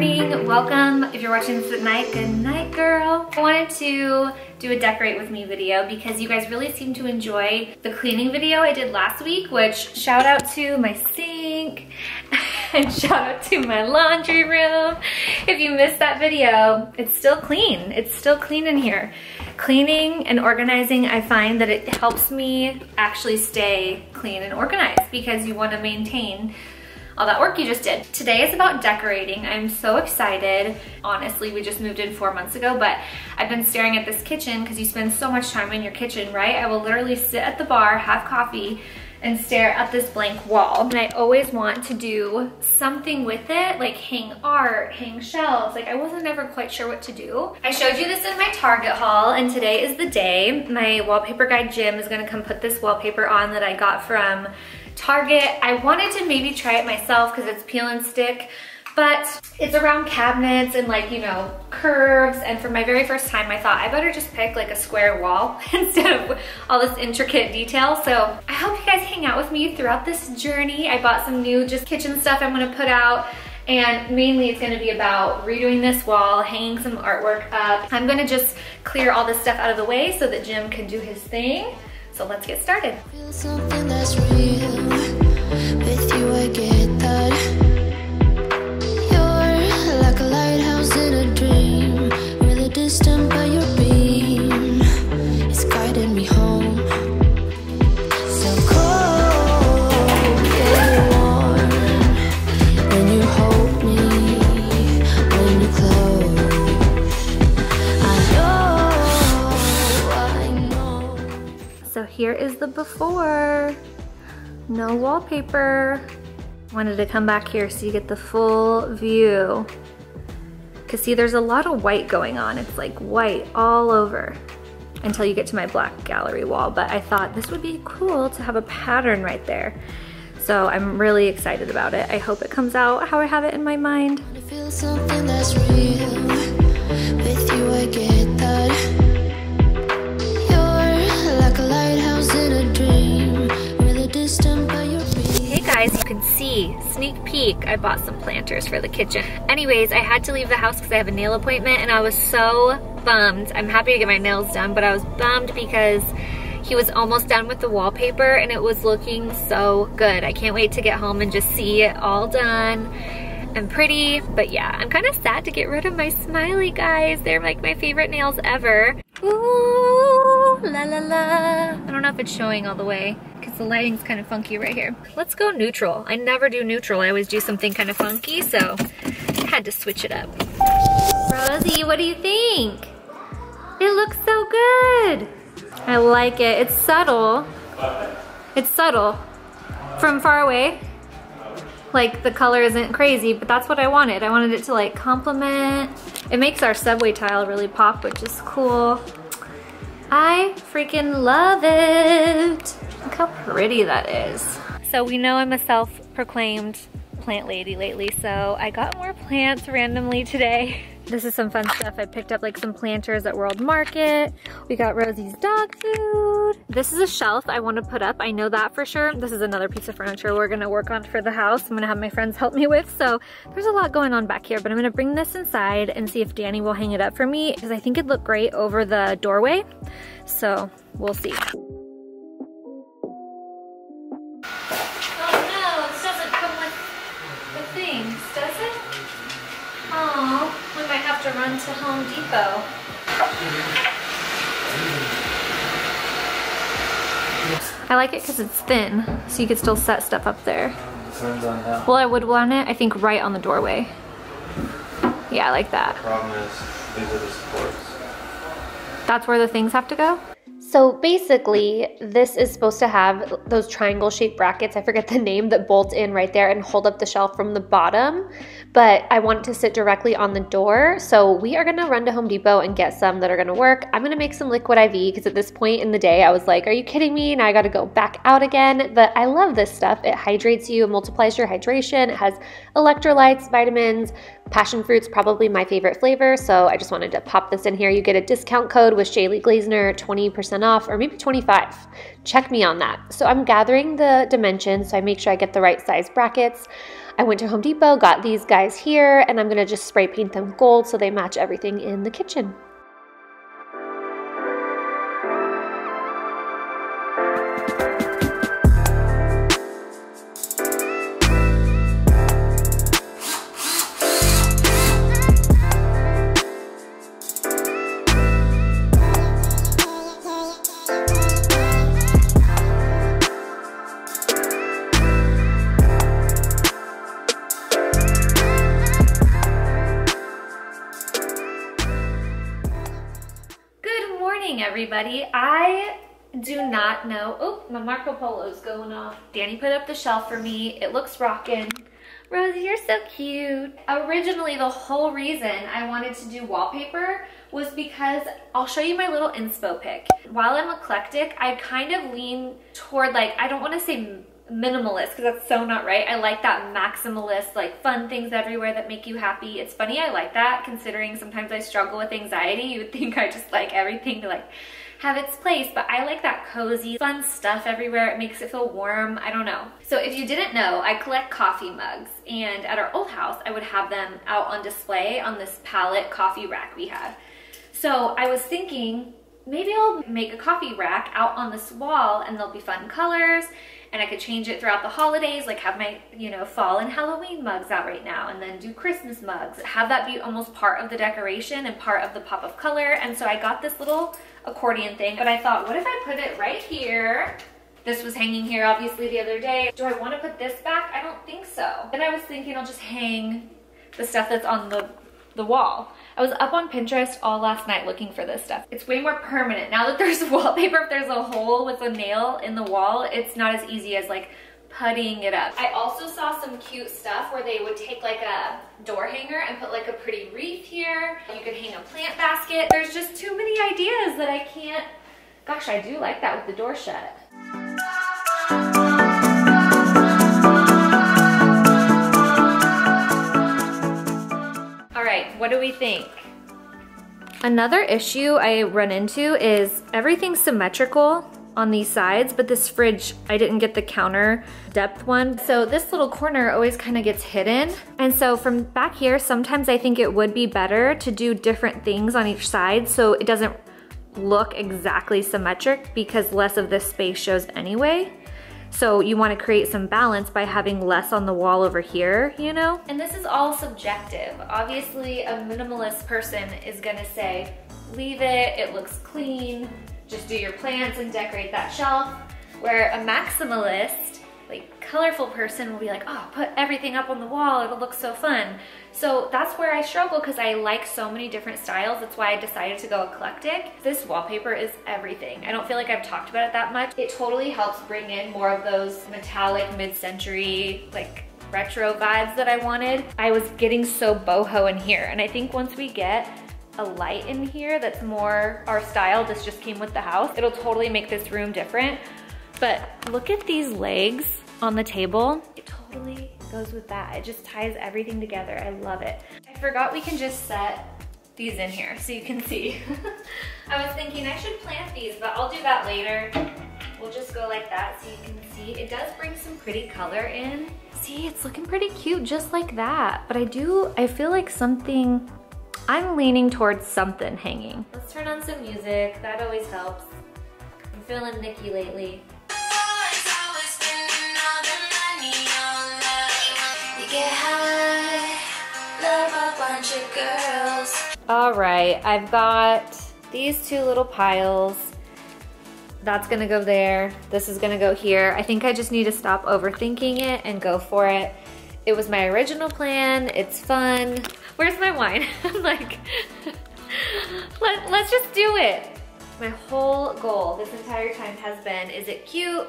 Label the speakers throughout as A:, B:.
A: morning, welcome. If you're watching this at night, good night, girl. I wanted to do a decorate with me video because you guys really seem to enjoy the cleaning video I did last week, which shout out to my sink and shout out to my laundry room. If you missed that video, it's still clean. It's still clean in here. Cleaning and organizing, I find that it helps me actually stay clean and organized because you want to maintain all that work you just did. Today is about decorating. I'm so excited. Honestly, we just moved in 4 months ago, but I've been staring at this kitchen because you spend so much time in your kitchen, right? I will literally sit at the bar, have coffee, and stare at this blank wall. And I always want to do something with it, like hang art, hang shelves. Like I wasn't ever quite sure what to do. I showed you this in my Target haul, and today is the day. My wallpaper guy, Jim, is gonna come put this wallpaper on that I got from Target. I wanted to maybe try it myself because it's peel and stick, but it's around cabinets and like, you know, curves. And for my very first time, I thought I better just pick like a square wall instead of all this intricate detail. So I hope you guys hang out with me throughout this journey. I bought some new just kitchen stuff I'm gonna put out. And mainly it's gonna be about redoing this wall, hanging some artwork up. I'm gonna just clear all this stuff out of the way so that Jim can do his thing. So let's get started.
B: Feel something that's real. With you I get that. You're like a lighthouse in a dream, really distant but your beam is guiding me home. So cold, get warm when you hold me, when you close. I know.
A: So here is the before. No wallpaper. Wanted to come back here so you get the full view. Cause see, there's a lot of white going on. It's like white all over until you get to my black gallery wall. But I thought this would be cool to have a pattern right there. So I'm really excited about it. I hope it comes out how I have it in my mind.
B: I feel something that's real. With you I get that. You're like a lighthouse in a dream, really distant but your beam.
A: Hey guys, you can see, sneak peek, I bought some planters for the kitchen. Anyways, I had to leave the house because I have a nail appointment and I was so bummed. I'm happy to get my nails done, but I was bummed because he was almost done with the wallpaper and it was looking so good. I can't wait to get home and just see it all done and pretty. But yeah, I'm kind of sad to get rid of my smiley guys. They're like my favorite nails ever. Ooh, la la la. I don't know if it's showing all the way because the lighting's kind of funky right here. Let's go neutral. I never do neutral. I always do something kind of funky, so I had to switch it up. Rosie, what do you think? It looks so good. I like it. It's subtle. It's subtle. From far away, like the color isn't crazy, but that's what I wanted. I wanted it to like complement. It makes our subway tile really pop, which is cool. I freaking love it. Look how pretty that is. So we know I'm a self-proclaimed plant lady lately, so I got more plants randomly today. This is some fun stuff. I picked up like some planters at World Market. We got Rosie's dog food. This is a shelf I want to put up. I know that for sure. This is another piece of furniture we're gonna work on for the house. I'm gonna have my friends help me with. So there's a lot going on back here, but I'm gonna bring this inside and see if Danny will hang it up for me because I think it'd look great over the doorway. So we'll see. To run to Home Depot. I like it because it's thin, so you could still set stuff up there.
C: Depends on how.
A: Well, I would want it, I think, right on the doorway. Yeah, I like that.
C: The problem is, these are the supports.
A: That's where the things have to go? So basically, this is supposed to have those triangle-shaped brackets, I forget the name, that bolt in right there and hold up the shelf from the bottom. But I want it to sit directly on the door. So we are gonna run to Home Depot and get some that are gonna work. I'm gonna make some liquid IV because at this point in the day, I was like, are you kidding me? Now I gotta go back out again. But I love this stuff. It hydrates you, multiplies your hydration. It has electrolytes, vitamins, passion fruit's probably my favorite flavor. So I just wanted to pop this in here. You get a discount code with Shaylee Glaziner, 20% off, or maybe 25. Check me on that. So I'm gathering the dimensions so I make sure I get the right size brackets.
D: I went to Home Depot, got these guys here, and I'm gonna just spray paint them gold so they match everything in the kitchen.
A: Everybody, I do not know. Oh, my Marco Polo's going off. Danny put up the shelf for me. It looks rockin'. Rosie, you're so cute. Originally, the whole reason I wanted to do wallpaper was because I'll show you my little inspo pic. While I'm eclectic, I kind of lean toward, like, I don't want to say minimalist because that's so not right. I like that maximalist, like fun things everywhere that make you happy. It's funny, I like that considering sometimes I struggle with anxiety. You would think I just like everything to like have its place, but I like that cozy, fun stuff everywhere. It makes it feel warm. I don't know. So if you didn't know, I collect coffee mugs, and at our old house, I would have them out on display on this pallet coffee rack we had. So I was thinking, maybe I'll make a coffee rack out on this wall and there'll be fun colors, and I could change it throughout the holidays, like have my, you know, fall and Halloween mugs out right now, and then do Christmas mugs. Have that be almost part of the decoration and part of the pop of color. And so I got this little accordion thing, but I thought, what if I put it right here? This was hanging here obviously the other day. Do I want to put this back? I don't think so. Then I was thinking I'll just hang the stuff that's on the wall. I was up on Pinterest all last night looking for this stuff. It's way more permanent. Now that there's wallpaper, if there's a hole with a nail in the wall, it's not as easy as like puttying it up. I also saw some cute stuff where they would take like a door hanger and put like a pretty wreath here. You could hang a plant basket. There's just too many ideas that I can't. Gosh, I do like that with the door shut. All right, what do we think? Another issue I run into is everything's symmetrical on these sides, but this fridge, I didn't get the counter depth one. So this little corner always kind of gets hidden. And so from back here, sometimes I think it would be better to do different things on each side so it doesn't look exactly symmetric, because less of this space shows anyway. So you want to create some balance by having less on the wall over here, you know? And this is all subjective. Obviously, a minimalist person is gonna say, leave it, it looks clean, just do your plants and decorate that shelf. Where a maximalist, like colorful person will be like, oh, put everything up on the wall, it'll look so fun. So that's where I struggle because I like so many different styles. That's why I decided to go eclectic. This wallpaper is everything. I don't feel like I've talked about it that much. It totally helps bring in more of those metallic mid-century, like retro vibes that I wanted. I was getting so boho in here, and I think once we get a light in here that's more our style, this just came with the house, it'll totally make this room different. But look at these legs on the table. It totally goes with that. It just ties everything together. I love it. I forgot we can just set these in here so you can see. I was thinking I should plant these, but I'll do that later. We'll just go like that so you can see. It does bring some pretty color in. See, it's looking pretty cute just like that. But I feel like something, I'm leaning towards something hanging. Let's turn on some music. That always helps. I'm feeling Nicki lately. All right, I've got these two little piles. That's gonna go there. This is gonna go here. I think I just need to stop overthinking it and go for it. It was my original plan. It's fun. Where's my wine? I'm like, let's just do it. My whole goal this entire time has been, is it cute?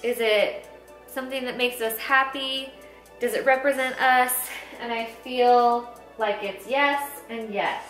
A: Is it something that makes us happy? Does it represent us? And I feel like it's yes and yes.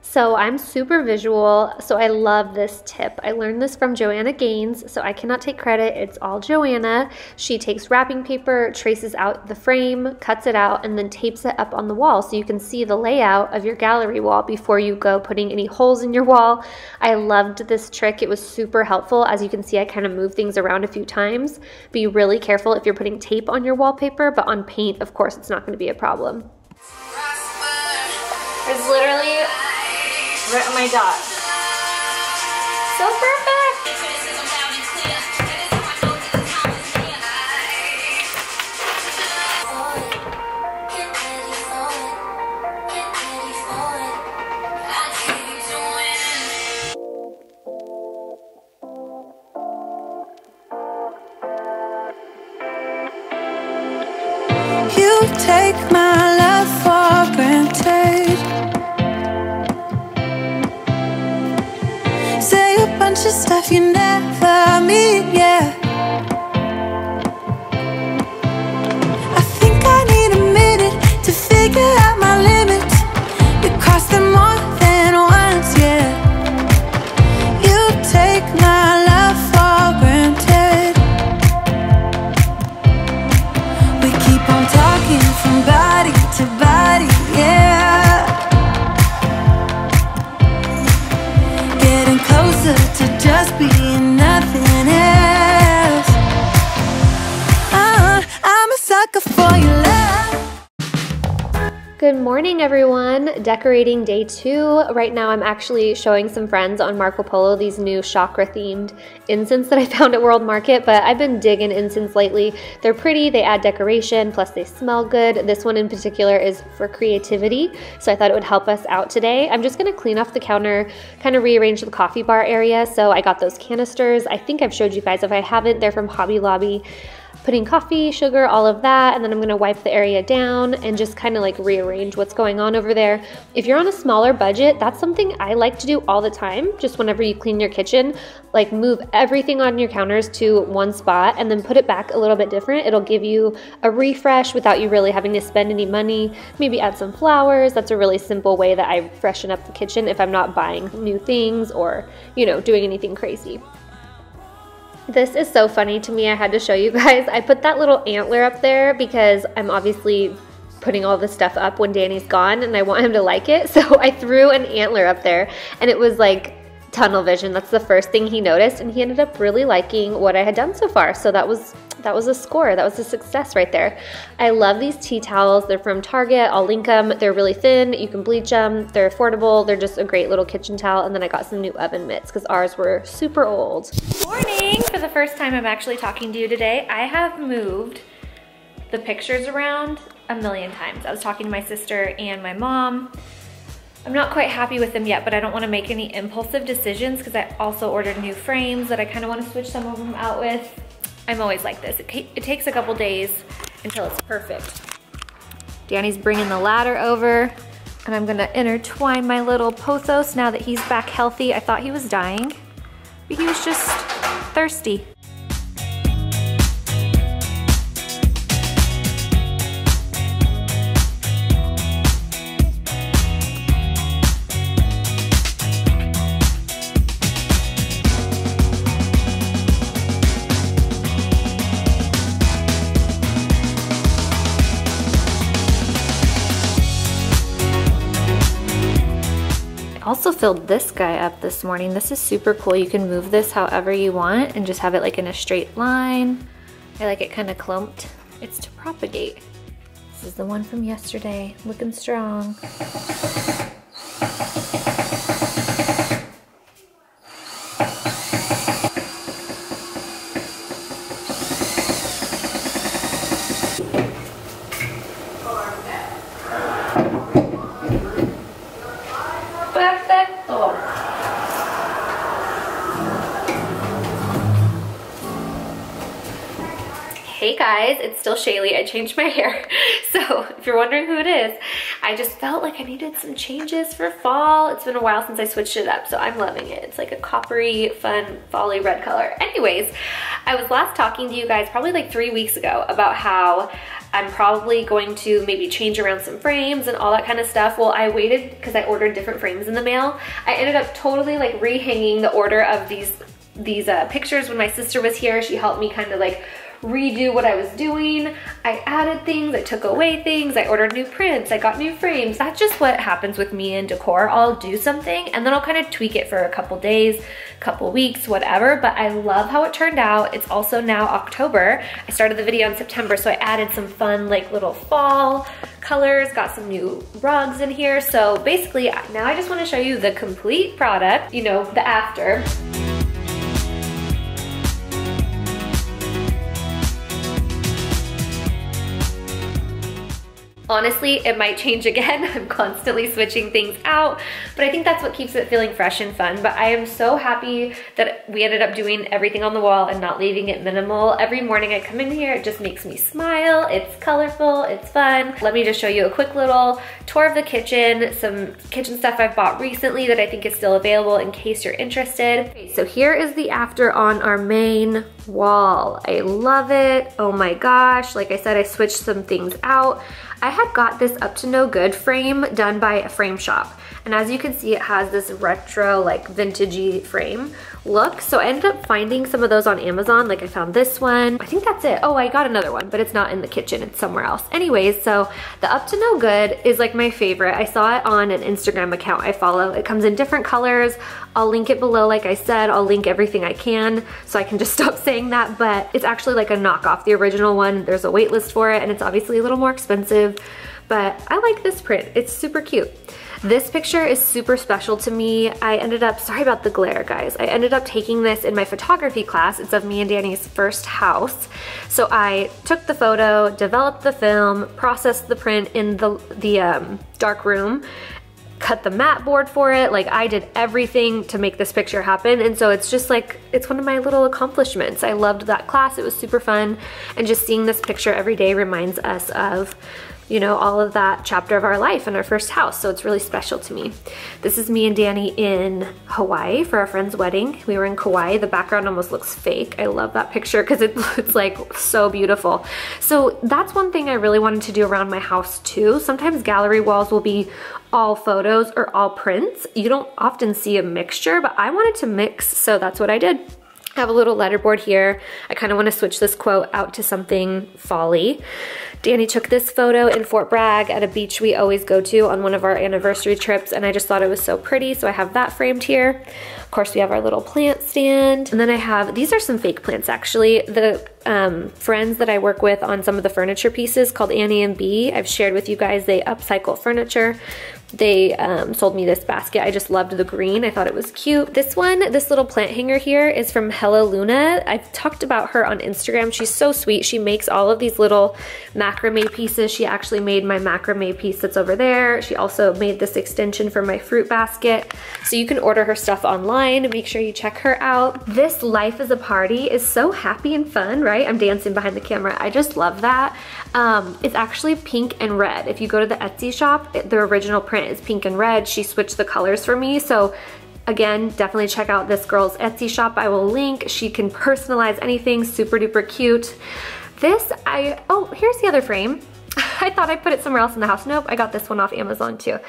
D: So I'm super visual, so I love this tip. I learned this from Joanna Gaines, so I cannot take credit. It's all Joanna. She takes wrapping paper, traces out the frame, cuts it out, and then tapes it up on the wall so you can see the layout of your gallery wall before you go putting any holes in your wall. I loved this trick. It was super helpful. As you can see, I kind of move things around a few times. Be really careful if you're putting tape on your wallpaper, but on paint, of course, it's not going to be a problem.
A: There's literally right on my dot. So perfect!
B: You take my love for granted. Say a bunch of stuff you never mean, yeah. I think I need a minute to figure out my limits. You cross them more than once, yeah. You take my love for granted. We keep on talking from body to body, yeah. Getting closer to just being nothing else. I'm a sucker for your love.
D: Good morning, everyone. Decorating day 2. Right now I'm actually showing some friends on Marco Polo these new chakra themed incense that I found at World Market, but I've been digging incense lately. They're pretty, they add decoration, plus they smell good. This one in particular is for creativity, so I thought it would help us out today. I'm just gonna clean off the counter, kind of rearrange the coffee bar area. So I got those canisters. I think I've showed you guys. If I haven't, they're from Hobby Lobby. Putting coffee, sugar, all of that, and then I'm gonna wipe the area down and just kind of like rearrange what's going on over there. If you're on a smaller budget, that's something I like to do all the time. Just whenever you clean your kitchen, like move everything on your counters to one spot and then put it back a little bit different. It'll give you a refresh without you really having to spend any money. Maybe add some flowers. That's a really simple way that I freshen up the kitchen if I'm not buying new things or, you know, doing anything crazy. This is so funny to me. I had to show you guys. I put that little antler up there because I'm obviously putting all this stuff up when Danny's gone and I want him to like it. So I threw an antler up there and it was like tunnel vision. That's the first thing he noticed, and he ended up really liking what I had done so far. So that was a score. That was a success right there. I love these tea towels. They're from Target. I'll link them. They're really thin. You can bleach them. They're affordable. They're just a great little kitchen towel. And then I got some new oven mitts because ours were super old.
A: Morning! For the first time I'm actually talking to you today. I have moved the pictures around a million times. I was talking to my sister and my mom. I'm not quite happy with them yet, but I don't want to make any impulsive decisions because I also ordered new frames that I kind of want to switch some of them out with. I'm always like this. It takes a couple days until it's perfect. Danny's bringing the ladder over, and I'm gonna intertwine my little Pothos now that he's back healthy. I thought he was dying, but he was just thirsty. Also filled this guy up this morning. This is super cool. You can move this however you want and just have it like in a straight line. I like it kind of clumped. It's to propagate. This is the one from yesterday, looking strong.
D: Hey guys, it's still Shaylee. I changed my hair. So if you're wondering who it is, I just felt like I needed some changes for fall. It's been a while since I switched it up, so I'm loving it. It's like a coppery, fun, fall-y red color. Anyways, I was last talking to you guys probably like 3 weeks ago about how I'm probably going to maybe change around some frames and all that kind of stuff. Well, I waited because I ordered different frames in the mail. I ended up totally like rehanging the order of these pictures when my sister was here. She helped me kind of like redo what I was doing. I added things, I took away things, I ordered new prints, I got new frames. That's just what happens with me in decor. I'll do something and then I'll kind of tweak it for a couple days, couple weeks, whatever, but I love how it turned out. It's also now October. I started the video in September, so I added some fun like little fall colors, got some new rugs in here. So basically now I just want to show you the complete product, you know, the after. Honestly, it might change again. I'm constantly switching things out, but I think that's what keeps it feeling fresh and fun. But I am so happy that we ended up doing everything on the wall and not leaving it minimal. Every morning I come in here, it just makes me smile. It's colorful, it's fun. Let me just show you a quick little tour of the kitchen, some kitchen stuff I've bought recently that I think is still available in case you're interested. Okay, so here is the after on our main wall. I love it. Oh my gosh. Like I said, I switched some things out. I had got this Up to No Good frame done by a frame shop. And as you can see, it has this retro, like vintagey frame look. So I ended up finding some of those on Amazon. Like I found this one. I think that's it. Oh, I got another one, but it's not in the kitchen. It's somewhere else. Anyways, so the Up to No Good is like my favorite. I saw it on an Instagram account I follow. It comes in different colors. I'll link it below. Like I said, I'll link everything I can so I can just stop saying that, but it's actually like a knockoff. The original one, there's a wait list for it and it's obviously a little more expensive, but I like this print. It's super cute. This picture is super special to me. I ended up, sorry about the glare guys, I ended up taking this in my photography class. It's of me and Danny's first house. So I took the photo, developed the film, processed the print in the dark room, cut the mat board for it. Like I did everything to make this picture happen. And so it's just like, it's one of my little accomplishments. I loved that class. It was super fun. And just seeing this picture every day reminds us of, you know, all of that chapter of our life in our first house. So it's really special to me. This is me and Danny in Hawaii for our friend's wedding. We were in Kauai. The background almost looks fake. I love that picture because it's like so beautiful. So that's one thing I really wanted to do around my house too. Sometimes gallery walls will be all photos or all prints. You don't often see a mixture, but I wanted to mix, so that's what I did. I have a little letterboard here. I kind of want to switch this quote out to something fall-y. Danny took this photo in Fort Bragg at a beach we always go to on one of our anniversary trips, and I just thought it was so pretty, so I have that framed here. Of course, we have our little plant stand, and then I have, these are some fake plants actually. The friends that I work with on some of the furniture pieces called Annie and B, I've shared with you guys, they upcycle furniture. They sold me this basket. I just loved the green. I thought it was cute. This one, this little plant hanger here is from Hella Luna. I've talked about her on Instagram. She's so sweet. She makes all of these little macrame pieces. She actually made my macrame piece that's over there. She also made this extension for my fruit basket. So you can order her stuff online. Make sure you check her out. This Life is a Party is so happy and fun, right? I'm dancing behind the camera. I just love that. It's actually pink and red. If you go to the Etsy shop, the original print is pink and red. She switched the colors for me. So again, definitely check out this girl's Etsy shop. I will link. She can personalize anything. Super duper cute. This, oh, here's the other frame. I thought I put it somewhere else in the house. Nope, I got this one off Amazon too.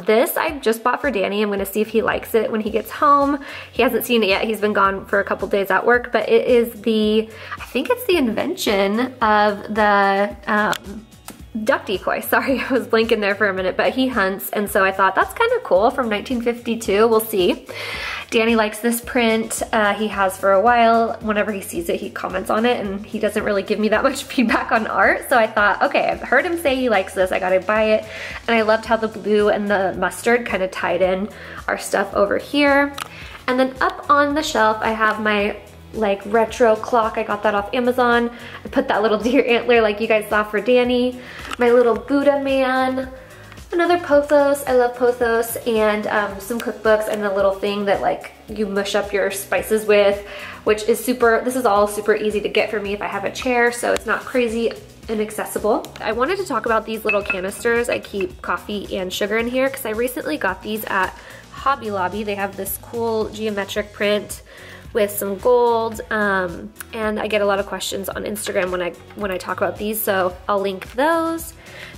D: This I just bought for Danny. I'm gonna see if he likes it when he gets home. He hasn't seen it yet. He's been gone for a couple days at work, but it is the, I think it's the invention of the duck decoy. Sorry, I was blanking there for a minute, but he hunts, and so I thought that's kind of cool, from 1952. We'll see. Danny likes this print. He has for a while. Whenever he sees it, he comments on it, and he doesn't really give me that much feedback on art. So I thought, okay, I've heard him say he likes this. I gotta buy it. And I loved how the blue and the mustard kind of tied in our stuff over here. And then up on the shelf, I have my like retro clock. I got that off Amazon. I put that little deer antler like you guys saw for Danny. My little Buddha man. Another Pothos, I love Pothos, and some cookbooks and a little thing that like you mush up your spices with, which is this is all super easy to get for me if I have a chair, so it's not crazy inaccessible. I wanted to talk about these little canisters. I keep coffee and sugar in here because I recently got these at Hobby Lobby. They have this cool geometric print with some gold, and I get a lot of questions on Instagram when I talk about these, so I'll link those.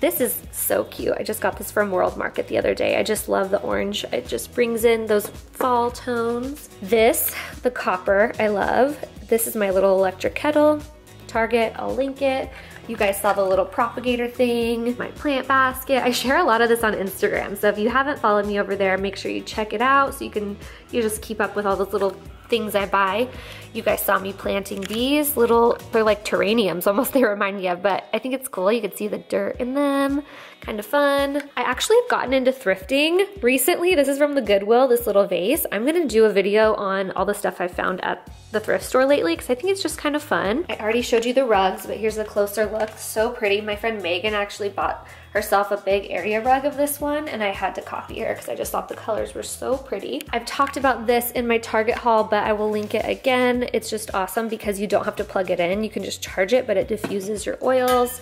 D: This is so cute. I just got this from World Market the other day. I just love the orange. It just brings in those fall tones. This, the copper, I love. This is my little electric kettle. Target, I'll link it. You guys saw the little propagator thing, my plant basket. I share a lot of this on Instagram, so if you haven't followed me over there, make sure you check it out so you just keep up with all those little things I buy. You guys saw me planting these little, they're like terrariums, almost they remind me of, but I think it's cool. You can see the dirt in them, kind of fun. I actually have gotten into thrifting recently. This is from the Goodwill, this little vase. I'm gonna do a video on all the stuff I found at the thrift store lately because I think it's just kind of fun. I already showed you the rugs, but here's a closer look. So pretty. My friend Megan actually bought herself a big area rug of this one, and I had to copy her because I just thought the colors were so pretty. I've talked about this in my Target haul, but I will link it again. It's just awesome because you don't have to plug it in. You can just charge it, but it diffuses your oils.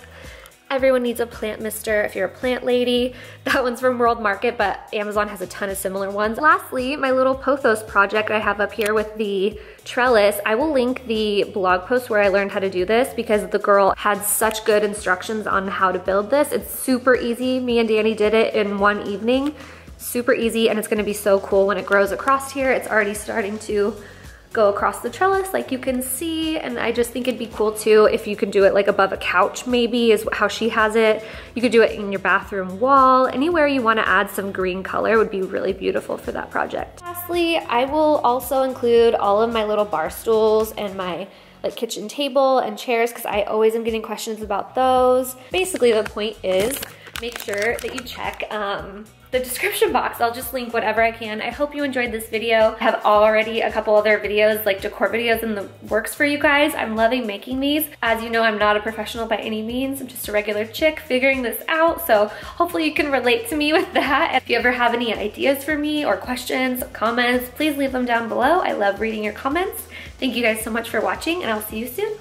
D: Everyone needs a plant mister if you're a plant lady. That one's from World Market, but Amazon has a ton of similar ones. Lastly, my little Pothos project I have up here with the trellis. I will link the blog post where I learned how to do this because the girl had such good instructions on how to build this. It's super easy. Me and Danny did it in one evening. Super easy, and it's gonna be so cool when it grows across here. It's already starting to go across the trellis like you can see, and I just think it'd be cool too if you could do it like above a couch maybe is how she has it. You could do it in your bathroom wall. Anywhere you want to add some green color would be really beautiful for that project. Lastly, I will also include all of my little bar stools and my like kitchen table and chairs because I always am getting questions about those. Basically the point is make sure that you check the description box. I'll just link whatever I can. I hope you enjoyed this video. I have already a couple other videos, like decor videos in the works for you guys. I'm loving making these. As you know, I'm not a professional by any means. I'm just a regular chick figuring this out. So hopefully you can relate to me with that. And if you ever have any ideas for me or questions, comments, please leave them down below. I love reading your comments. Thank you guys so much for watching, and I'll see you soon.